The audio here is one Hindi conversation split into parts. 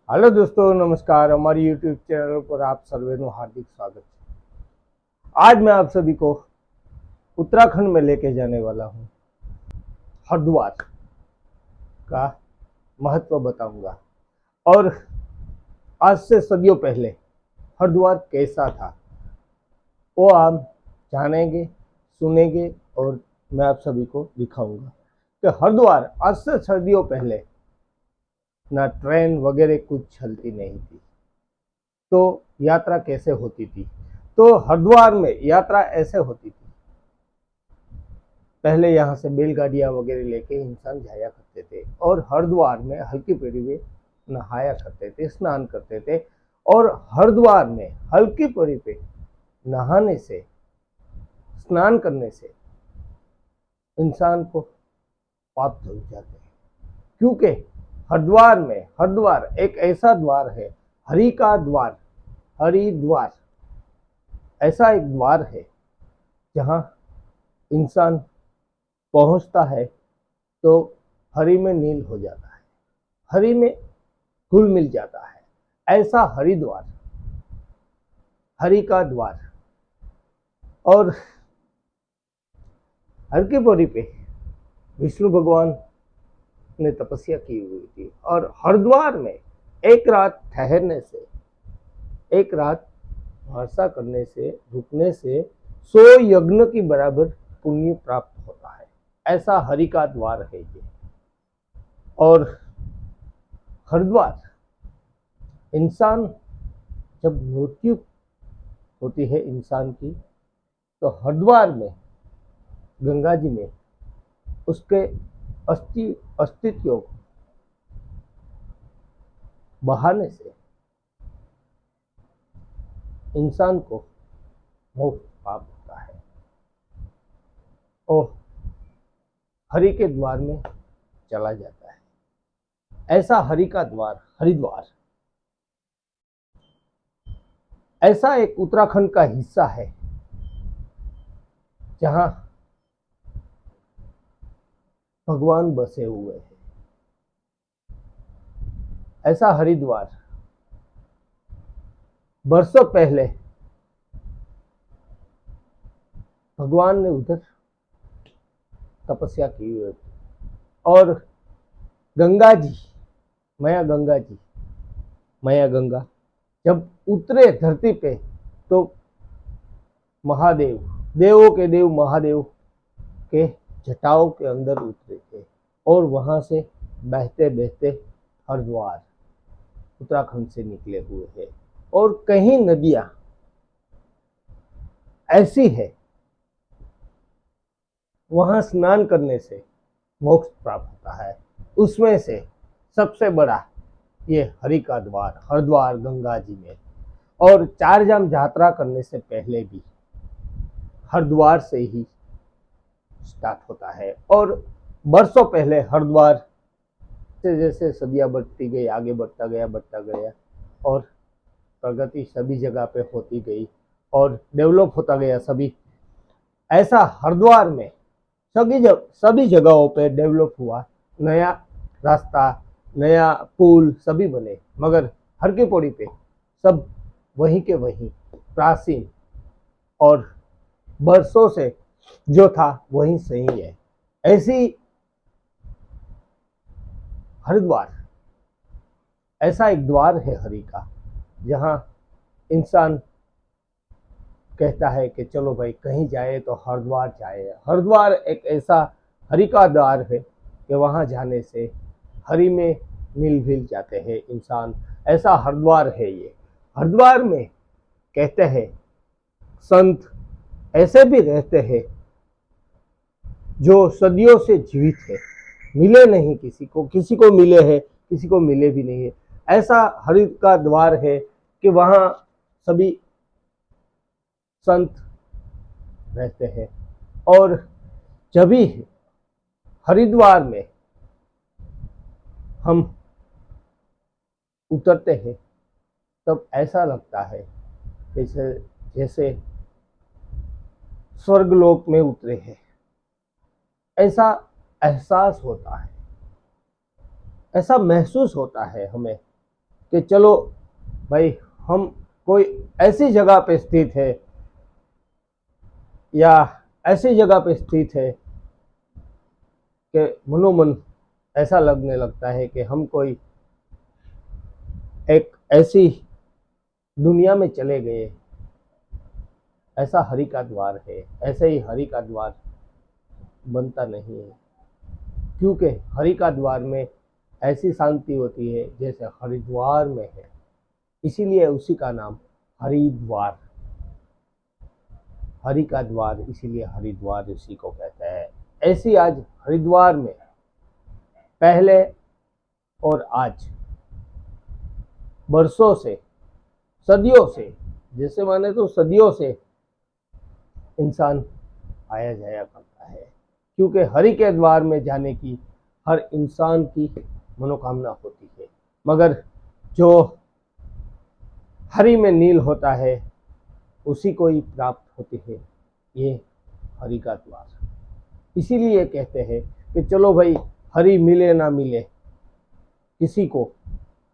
हेलो दोस्तों, नमस्कार। हमारी यूट्यूब चैनल पर आप सर्वेનું हार्दिक स्वागत है। आज मैं आप सभी को उत्तराखंड में लेके जाने वाला हूँ। हरिद्वार का महत्व बताऊंगा और आज से सदियों पहले हरिद्वार कैसा था वो आप जानेंगे, सुनेंगे और मैं आप सभी को दिखाऊंगा कि हरिद्वार आज से सदियों पहले ना ट्रेन वगैरह कुछ चलती नहीं थी, तो यात्रा कैसे होती थी। तो हरिद्वार में यात्रा ऐसे होती थी, पहले यहाँ से बैलगाड़ियाँ वगैरह लेके इंसान जाया करते थे और हरिद्वार में हल्की पेड़ी में नहाया करते थे, स्नान करते थे। और हरिद्वार में हल्की पेड़ी पे नहाने से, स्नान करने से इंसान को पाप धुल जाते हैं, क्योंकि हरिद्वार एक ऐसा द्वार है, हरि का द्वार, हरिद्वार ऐसा एक द्वार है जहाँ इंसान पहुंचता है तो हरि में नील हो जाता है, हरि में घुल मिल जाता है। ऐसा हरिद्वार, हरि का द्वार। और हर की पौड़ी पे विष्णु भगवान ने तपस्या की हुई थी और हरिद्वार में एक रात ठहरने से, एक रात वर्षा करने से, रुकने से 100 यज्ञ की बराबर पुण्य प्राप्त होता है। ऐसा हरि का द्वार है ये। और हरिद्वार, इंसान जब मृत्यु होती है इंसान की, तो हरिद्वार में, गंगा जी में उसके अस्तित्व को बहाने से इंसान को मोक्ष प्राप्त होता है और हरि के द्वार में चला जाता है। ऐसा हरि का द्वार हरिद्वार ऐसा एक उत्तराखंड का हिस्सा है जहां भगवान बसे हुए हैं। ऐसा हरिद्वार बरसों पहले भगवान ने उधर तपस्या की हुई थी और गंगा जी, मैया गंगा जब उतरे धरती पे तो महादेव, देवों के देव महादेव के जटाओं के अंदर उतरे थे और वहां से बहते बहते हरिद्वार उत्तराखंड से निकले हुए हैं। और कहीं नदियां ऐसी है, वहां स्नान करने से मोक्ष प्राप्त होता है। उसमें से सबसे बड़ा ये हरि का द्वार हरिद्वार गंगा जी में। और चार धाम यात्रा करने से पहले भी हरिद्वार से ही स्टार्ट होता है। और बरसों पहले हरिद्वार से जैसे सदियां बढ़ती गई, आगे बढ़ता गया और प्रगति सभी जगह पे होती गई और डेवलप होता गया सभी। ऐसा हरिद्वार में सभी जगहों पे डेवलप हुआ, नया रास्ता, नया पुल सभी बने, मगर हर की पौड़ी पे सब वहीं के वहीं प्राचीन और बरसों से जो था वहीं सही है। ऐसी हरिद्वार ऐसा एक द्वार है हरि का, जहां इंसान कहता है कि चलो भाई कहीं जाए तो हरिद्वार जाए। हरिद्वार एक ऐसा हरि का द्वार है कि वहां जाने से हरि में मिल मिल जाते हैं इंसान। ऐसा हरिद्वार है ये। हरिद्वार में कहते हैं संत ऐसे भी रहते हैं जो सदियों से जीवित है, मिले नहीं किसी को मिले हैं, किसी को मिले भी नहीं है। ऐसा हरि का द्वार है कि वहां सभी संत रहते हैं। और जब भी हरिद्वार में हम उतरते हैं तब ऐसा लगता है जैसे जैसे स्वर्गलोक में उतरे हैं। ऐसा एहसास होता है, ऐसा महसूस होता है हमें कि चलो भाई हम कोई ऐसी जगह पे स्थित है या ऐसी जगह पे स्थित है कि मनोमन ऐसा लगने लगता है कि हम कोई एक ऐसी दुनिया में चले गए। ऐसा हरि का द्वार है। ऐसे ही हरि का द्वार बनता नहीं है, क्योंकि हरि का द्वार में ऐसी शांति होती है जैसे हरिद्वार में है। इसीलिए उसी का नाम हरिद्वार, हरि का द्वार, इसीलिए हरिद्वार उसी को कहते हैं। ऐसी आज हरिद्वार में पहले और आज बरसों से, सदियों से, जैसे माने तो सदियों से इंसान आया जाया करता है, क्योंकि हरि के द्वार में जाने की हर इंसान की मनोकामना होती है। मगर जो हरि में नील होता है उसी को ही प्राप्त होती है ये हरि का द्वार। इसीलिए कहते हैं कि चलो भाई, हरि मिले ना मिले किसी को,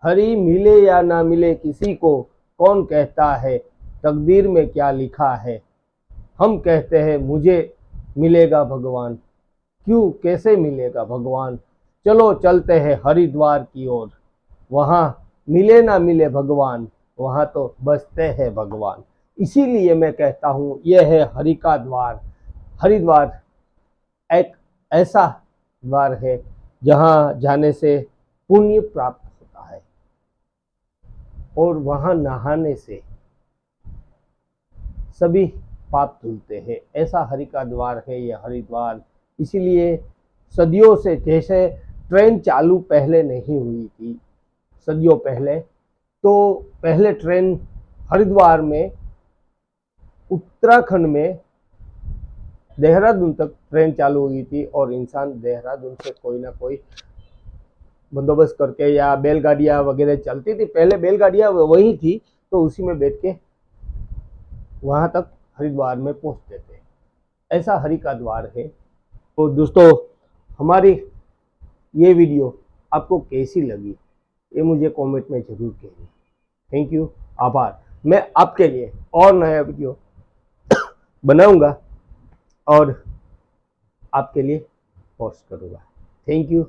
हरि मिले या ना मिले किसी को, कौन कहता है तकदीर में क्या लिखा है। हम कहते हैं मुझे मिलेगा भगवान, क्यों कैसे मिलेगा भगवान। चलो चलते हैं हरिद्वार की ओर, वहाँ मिले ना मिले भगवान, वहाँ तो बसते हैं भगवान। इसीलिए मैं कहता हूँ यह है हरि का द्वार। हरिद्वार एक ऐसा द्वार है जहाँ जाने से पुण्य प्राप्त होता है और वहाँ नहाने से सभी पाप धुलते हैं। ऐसा हरि का द्वार है यह हरिद्वार। इसीलिए सदियों से, जैसे ट्रेन चालू पहले नहीं हुई थी, सदियों पहले, तो पहले ट्रेन हरिद्वार में, उत्तराखंड में देहरादून तक ट्रेन चालू हुई थी और इंसान देहरादून से कोई ना कोई बंदोबस्त करके, या बैलगाड़ियाँ वगैरह चलती थी पहले, बैलगाड़ियाँ वही थी, तो उसी में बैठ के वहाँ तक हरिद्वार में पहुँचते थे। ऐसा हरि का द्वार है। तो दोस्तों, हमारी ये वीडियो आपको कैसी लगी ये मुझे कमेंट में ज़रूर कहिए। थैंक यू, आभार। मैं आपके लिए और नया वीडियो बनाऊंगा और आपके लिए पोस्ट करूंगा। Thank you.